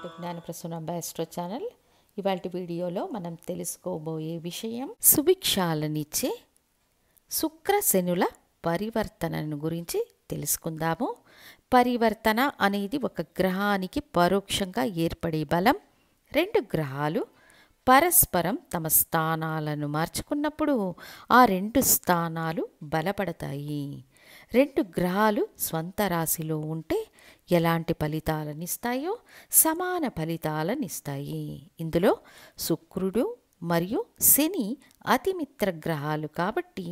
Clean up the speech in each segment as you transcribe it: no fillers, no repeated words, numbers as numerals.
To Gnanaprasunamba astro channel. ఇవాల్టి వీడియోలో మనం తెలుసుకోబోయే విషయం సుభిక్షాలనిచ్చే శుక్ర శనుల పరివర్తనను గురించి తెలుసుకుందాము. పరివర్తన అనేది ఒక గ్రహానికి పరోక్షంగా ఏర్పడే బలం. రెండు గ్రహాలు పరస్పరం తమ స్థానాలను మార్చుకున్నప్పుడు ఆ రెండు స్థానాలు బలపడతాయి. రెండు గ్రహాలు స్వంత రాశిలో ఉంటే ఎలాంటి ఫలితాలనిస్తాయో సమాన ఫలితాలనిస్తాయి. ఇందులో శుక్రుడు మరియు శని అతిమిత్ర గ్రహాలు కాబట్టి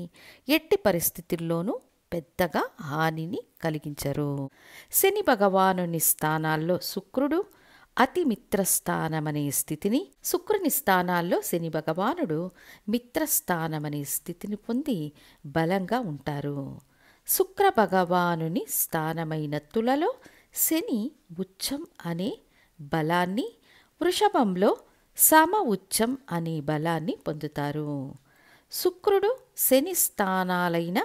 ఎట్టి పరిస్థితుల్లోనూ పెద్దగా హానిని కలిగించరు. శని భగవానుని స్థానాల్లో శుక్రుడు అతి మిత్రస్థానమనే స్థితిని, శుక్రుని స్థానాల్లో శని భగవానుడు మిత్రస్థానమనే స్థితిని పొంది బలంగా ఉంటారు. శుక్ర భగవానుని స్థానమైన తులలో శని ఉచ్చం అనే బలాన్ని, వృషభంలో సమ ఉచ్చం అనే బలాన్ని పొందుతారు. శుక్రుడు శని స్థానాలైన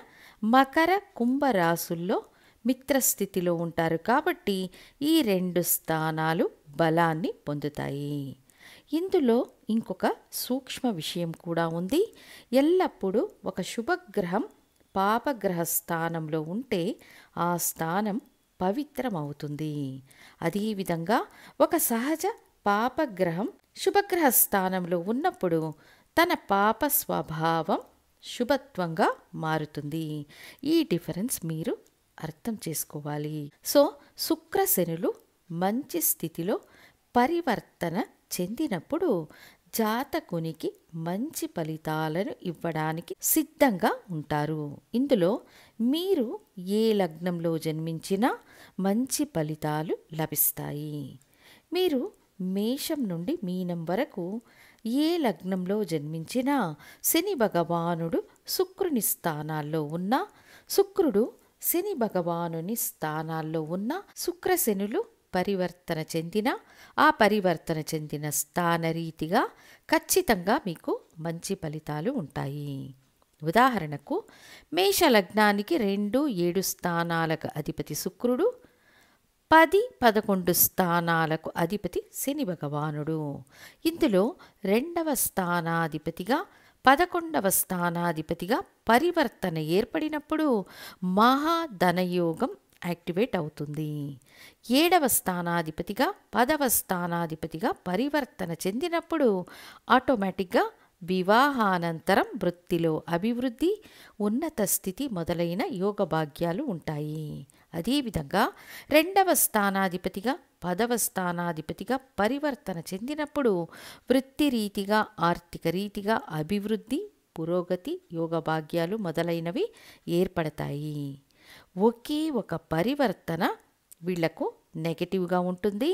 మకర కుంభరాశుల్లో మిత్రస్థితిలో ఉంటారు కాబట్టి ఈ రెండు స్థానాలు బలాన్ని పొందుతాయి. ఇందులో ఇంకొక సూక్ష్మ విషయం కూడా ఉంది. ఎల్లప్పుడూ ఒక శుభగ్రహం పాపగ్రహ స్థానంలో ఉంటే ఆ స్థానం పవిత్రమవుతుంది. అదేవిధంగా ఒక సహజ పాపగ్రహం శుభగ్రహ స్థానంలో ఉన్నప్పుడు తన పాప స్వభావం శుభత్వంగా మారుతుంది. ఈ డిఫరెన్స్ మీరు అర్థం చేసుకోవాలి. సో శుక్ర శనులు మంచి స్థితిలో పరివర్తన చెందినప్పుడు జాతకునికి మంచి ఫలితాలను ఇవ్వడానికి సిద్ధంగా ఉంటారు. ఇందులో మీరు ఏ లగ్నంలో జన్మించినా మంచి ఫలితాలు లభిస్తాయి. మీరు మేషం నుండి మీనం వరకు ఏ లగ్నంలో జన్మించినా శని భగవానుడు శుక్రుని స్థానాల్లో ఉన్న, శుక్రుడు శని భగవానుని స్థానాల్లో ఉన్న శుక్రశనులు పరివర్తన చెందిన, ఆ పరివర్తన చెందిన స్థానరీతిగా ఖచ్చితంగా మీకు మంచి ఫలితాలు ఉంటాయి. ఉదాహరణకు మేష లగ్నానికి 2, 7 స్థానాలకు అధిపతి శుక్రుడు, 10, 11 స్థానాలకు అధిపతి శని భగవానుడు. ఇందులో 2వ స్థానాధిపతిగా 11వ స్థానాధిపతిగా పరివర్తన ఏర్పడినప్పుడు మహాధనయోగం యాక్టివేట్ అవుతుంది. 7వ స్థానాధిపతిగా 10వ స్థానాధిపతిగా పరివర్తన చెందినప్పుడు ఆటోమేటిక్గా వివాహానంతరం వృత్తిలో అభివృద్ధి, ఉన్నత స్థితి మొదలైన యోగ భాగ్యాలు ఉంటాయి. అదేవిధంగా 2వ స్థానాధిపతిగా 10వ స్థానాధిపతిగా పరివర్తన చెందినప్పుడు వృత్తి రీతిగా, ఆర్థిక రీతిగా అభివృద్ధి, పురోగతి, యోగ భాగ్యాలు మొదలైనవి ఏర్పడతాయి. ఒకే ఒక పరివర్తన వీళ్లకు నెగటివ్గా ఉంటుంది.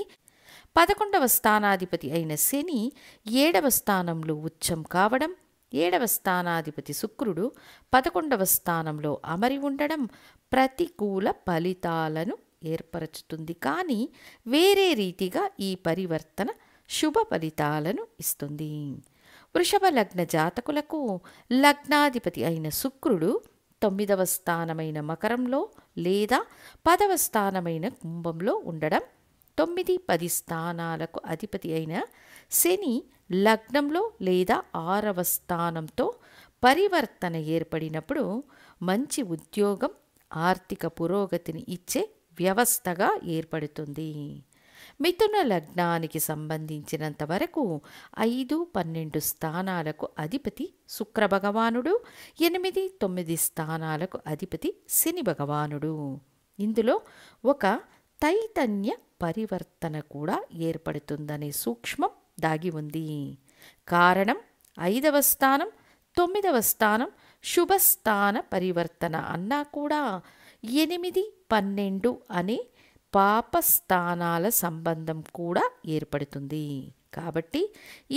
11వ స్థానాధిపతి అయిన శని 7వ స్థానంలో ఉచ్చం కావడం, 7వ స్థానాధిపతి శుక్రుడు 11వ స్థానంలో అమరి ఉండడం ప్రతికూల ఫలితాలను ఏర్పరచుతుంది. కానీ వేరే రీతిగా ఈ పరివర్తన శుభ ఫలితాలను ఇస్తుంది. వృషభ లగ్న జాతకులకు లగ్నాధిపతి అయిన శుక్రుడు 9వ స్థానమైన మకరంలో లేదా 10వ స్థానమైన కుంభంలో ఉండడం, 9, 10 స్థానాలకు అధిపతి అయిన శని లగ్నంలో లేదా 6వ స్థానంతో పరివర్తన ఏర్పడినప్పుడు మంచి ఉద్యోగం, ఆర్థిక పురోగతిని ఇచ్చే వ్యవస్థగా ఏర్పడుతుంది. మిథున లగ్నానికి సంబంధించినంత వరకు 5, 12 స్థానాలకు అధిపతి శుక్ర భగవానుడు, 8, 9 స్థానాలకు అధిపతి శని భగవానుడు. ఇందులో ఒక తైతన్య పరివర్తన కూడా ఏర్పడుతుందనే సూక్ష్మం దాగి ఉంది. కారణం 5వ స్థానం, 9వ స్థానం శుభస్థాన పరివర్తన అన్నా కూడా 8, 12 అనే పాపస్థానాల సంబంధం కూడా ఏర్పడుతుంది. కాబట్టి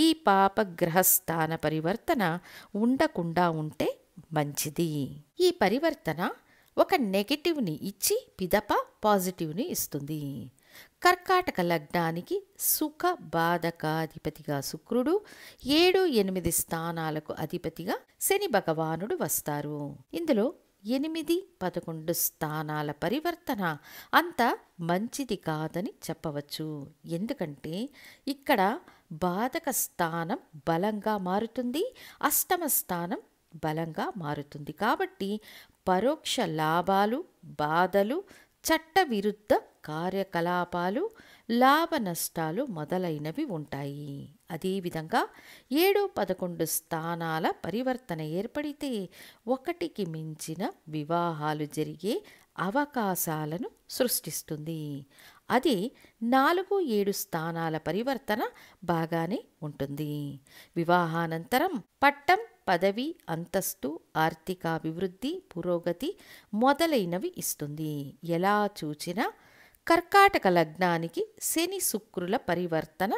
ఈ పాపగ్రహస్థాన పరివర్తన ఉండకుండా ఉంటే మంచిది. ఈ పరివర్తన ఒక నెగటివ్ని ఇచ్చి పిదప పాజిటివ్ని ఇస్తుంది. కర్కాటక లగ్నానికి సుఖ బాధకాధిపతిగా శుక్రుడు, 7, 8 స్థానాలకు అధిపతిగా శని భగవానుడు వస్తారు. ఇందులో 8, 11 స్థానాల పరివర్తన అంత మంచిది కాదని చెప్పవచ్చు. ఎందుకంటే ఇక్కడ బాధక స్థానం బలంగా మారుతుంది, అష్టమ స్థానం బలంగా మారుతుంది. కాబట్టి పరోక్ష లాభాలు, బాధలు, చట్టవిరుద్ధ కార్యకలాపాలు, లాభ నష్టాలు మొదలైనవి ఉంటాయి. అదేవిధంగా 7, 11 స్థానాల పరివర్తన ఏర్పడితే ఒకటికి మించిన వివాహాలు జరిగే అవకాశాలను సృష్టిస్తుంది. అది 4, 7 స్థానాల పరివర్తన బాగానే ఉంటుంది. వివాహానంతరం పట్టం, పదవి, అంతస్తు, ఆర్థికాభివృద్ధి, పురోగతి మొదలైనవి ఇస్తుంది. ఎలా చూచినా కర్కాటక లగ్నానికి శని శుక్రుల పరివర్తన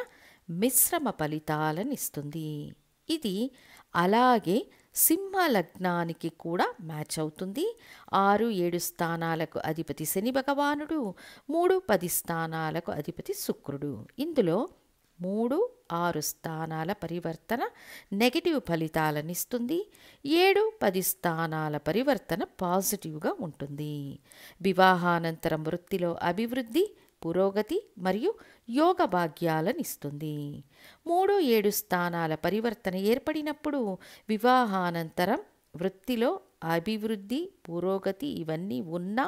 మిశ్రమ ఫలితాలనిస్తుంది. ఇది అలాగే సింహ లగ్నానికి కూడా మ్యాచ్ అవుతుంది. 6, 7 స్థానాలకు అధిపతి శని భగవానుడు, 3, 10 స్థానాలకు అధిపతి శుక్రుడు. ఇందులో 3, 6 స్థానాల పరివర్తన నెగటివ్ ఫలితాలనిస్తుంది. 7, 10 స్థానాల పరివర్తన పాజిటివ్గా ఉంటుంది. వివాహానంతరం వృత్తిలో అభివృద్ధి, పురోగతి మరియు యోగ భాగ్యాలనిస్తుంది. 3, 7 స్థానాల పరివర్తన ఏర్పడినప్పుడు వివాహానంతరం వృత్తిలో అభివృద్ధి, పురోగతి ఇవన్నీ ఉన్నా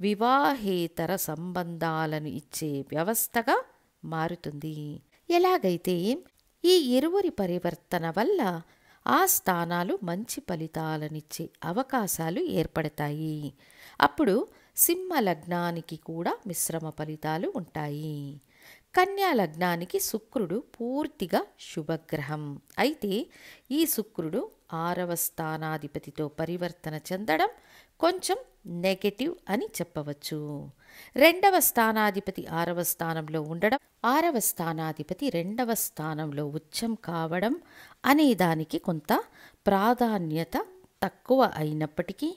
వివాహేతర సంబంధాలను ఇచ్చే వ్యవస్థగా మారుతుంది. ఎలాగైతే ఈ ఇరువురి పరివర్తన వల్ల ఆ స్థానాలు మంచి ఫలితాలనిచ్చే అవకాశాలు ఏర్పడతాయి. అప్పుడు సింహ లగ్నానికి కూడా మిశ్రమ ఫలితాలు ఉంటాయి. కన్యా లగ్నానికి శుక్రుడు పూర్తిగా శుభగ్రహం. అయితే ఈ శుక్రుడు 6వ స్థానాధిపతితో పరివర్తన చెందడం కొంచెం నెగటివ్ అని చెప్పవచ్చు. 2వ స్థానాధిపతి 6వ స్థానంలో ఉండడం, 6వ స్థానాధిపతి 2వ స్థానంలో ఉచ్చం కావడం అనే దానికి కొంత ప్రాధాన్యత తక్కువ అయినప్పటికీ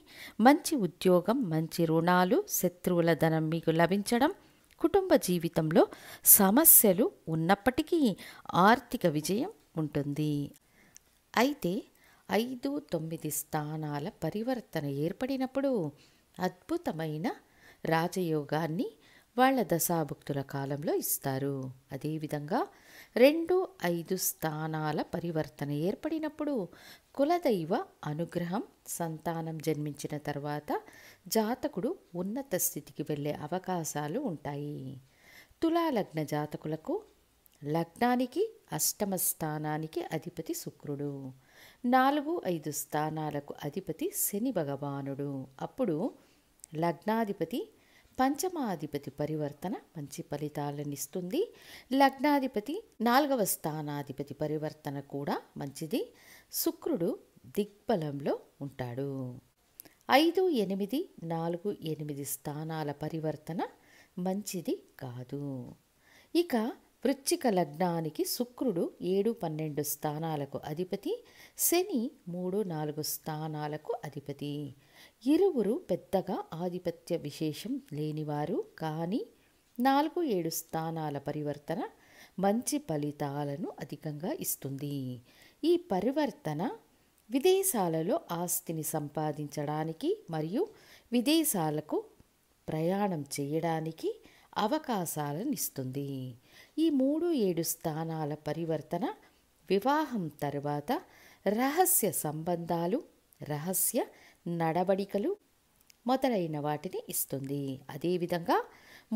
మంచి ఉద్యోగం, మంచి రుణాలు, శత్రువుల ధనం మీకు లభించడం, కుటుంబ జీవితంలో సమస్యలు ఉన్నప్పటికీ ఆర్థిక విజయం ఉంటుంది. అయితే 5, 9 స్థానాల పరివర్తన ఏర్పడినప్పుడు అద్భుతమైన రాజయోగాన్ని వాళ్ళ దశాభుక్తుల కాలంలో ఇస్తారు. అదేవిధంగా 2, 5 స్థానాల పరివర్తన ఏర్పడినప్పుడు కులదైవ అనుగ్రహం, సంతానం జన్మించిన తర్వాత జాతకుడు ఉన్నత స్థితికి వెళ్ళే అవకాశాలు ఉంటాయి. తులాలగ్న జాతకులకు లగ్నానికి అష్టమ స్థానానికి అధిపతి శుక్రుడు, 4, 5 స్థానాలకు అధిపతి శని భగవానుడు. అప్పుడు లగ్నాధిపతి పంచమాధిపతి పరివర్తన మంచి ఫలితాలనిస్తుంది. లగ్నాధిపతి 4వ స్థానాధిపతి పరివర్తన కూడా మంచిది. శుక్రుడు దిగ్బలంలో ఉంటాడు. 5, 8, 4, 8 స్థానాల పరివర్తన మంచిది కాదు. ఇక వృశ్చిక లగ్నానికి శుక్రుడు 7, 12 స్థానాలకు అధిపతి, శని 3, 4 స్థానాలకు అధిపతి. ఇరువురు పెద్దగా ఆధిపత్య విశేషం లేనివారు, కానీ 4, 7 స్థానాల పరివర్తన మంచి ఫలితాలను అధికంగా ఇస్తుంది. ఈ పరివర్తన విదేశాలలో ఆస్తిని సంపాదించడానికి మరియు విదేశాలకు ప్రయాణం చేయడానికి అవకాశాలను ఇస్తుంది. ఈ 3, 7 స్థానాల పరివర్తన వివాహం తర్వాత రహస్య సంబంధాలు, రహస్య నడవడికలు మొదలైన వాటిని ఇస్తుంది. అదేవిధంగా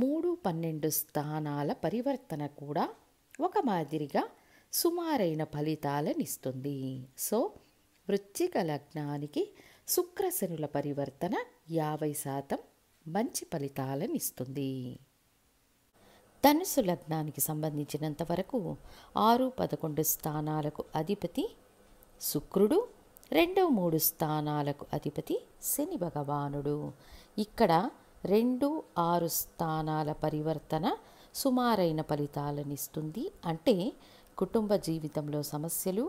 3, 12 స్థానాల పరివర్తన కూడా ఒక మాదిరిగా సుమారైన ఫలితాలను ఇస్తుంది. సో వృశ్చిక లగ్నానికి శుక్రశనుల పరివర్తన 50% మంచి ఫలితాలను ఇస్తుంది. ధనుసు లగ్నానికి సంబంధించినంత వరకు 6, 11 స్థానాలకు అధిపతి శుక్రుడు, 2, 3 స్థానాలకు అధిపతి శని భగవానుడు. ఇక్కడ 2, 6 స్థానాల పరివర్తన సుమారైన ఫలితాలను ఇస్తుంది. అంటే కుటుంబ జీవితంలో సమస్యలు,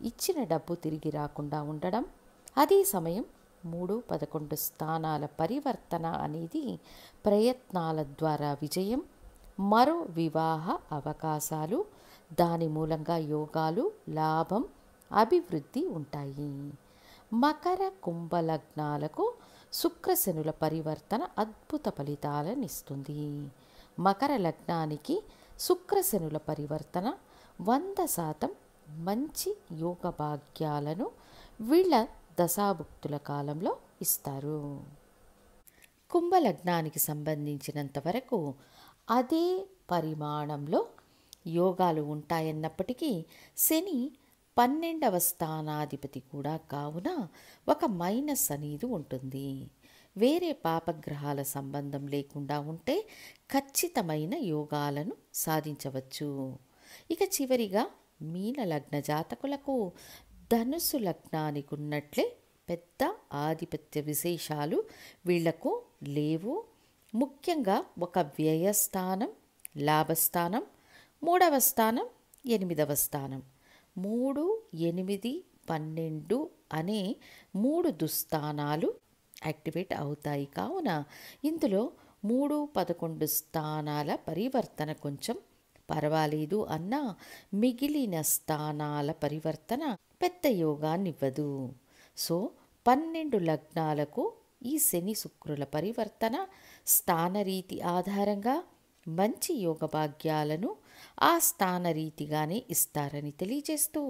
ఇచ్చిన డబ్బు తిరిగి రాకుండా ఉండడం. అదే సమయం 3, 11 స్థానాల పరివర్తన అనేది ప్రయత్నాల ద్వారా విజయం, మరో వివాహ అవకాశాలు, దాని మూలంగా యోగాలు, లాభం, అభివృద్ధి ఉంటాయి. మకర కుంభ లగ్నాలకు శుక్రశనుల పరివర్తన అద్భుత ఫలితాలనిస్తుంది. మకర లగ్నానికి శుక్రశనుల పరివర్తన 100% మంచి యోగ భాగ్యాలను వీళ్ళ దశాభుక్తుల కాలంలో ఇస్తారు. కుంభలగ్నానికి సంబంధించినంత వరకు అదే పరిమాణంలో యోగాలు ఉంటాయన్నప్పటికీ శని 12వ స్థానాధిపతి కూడా కావున ఒక మైనస్ అనేది ఉంటుంది. వేరే పాపగ్రహాల సంబంధం లేకుండా ఉంటే ఖచ్చితమైన యోగాలను సాధించవచ్చు. ఇక చివరిగా మీన లగ్న జాతకులకు ధనుసు లగ్నానికి ఉన్నట్లే పెద్ద ఆధిపత్య విశేషాలు వీళ్లకు లేవు. ముఖ్యంగా ఒక వ్యయస్థానం, లాభస్థానం, 3వ స్థానం, 8వ స్థానం, 3, 8, 12 అనే 3 దుస్థానాలు యాక్టివేట్ అవుతాయి. కావున ఇందులో 3, 11 స్థానాల పరివర్తన కొంచెం పర్వాలేదు అన్నా మిగిలిన స్థానాల పరివర్తన పెద్ద యోగాన్నివ్వదు. సో 12 లగ్నాలకు ఈ శని శుక్రుల పరివర్తన స్థానరీతి ఆధారంగా మంచి యోగ భాగ్యాలను ఆ స్థానరీతిగానే ఇస్తారని తెలియజేస్తూ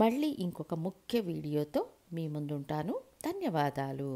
మళ్ళీ ఇంకొక ముఖ్య వీడియోతో మీ ముందుంటాను. ధన్యవాదాలు.